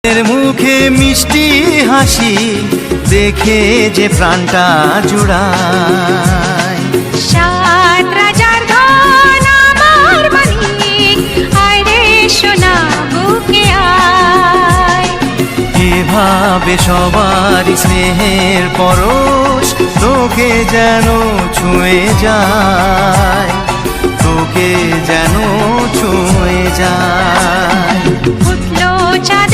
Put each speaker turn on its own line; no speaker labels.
মুখে মিষ্টি হাসি দেখে যে প্রাণটা জুড়ায়।
সাত রাজার ধন আমার মানিক, আয় রে সোনা বুকে আয়।
এভাবে সবার স্নেহের পরশ তোকে যেন ছুঁয়ে যায়, তোকে যেন ছুঁয়ে যায়।
উঠলো চাঁদ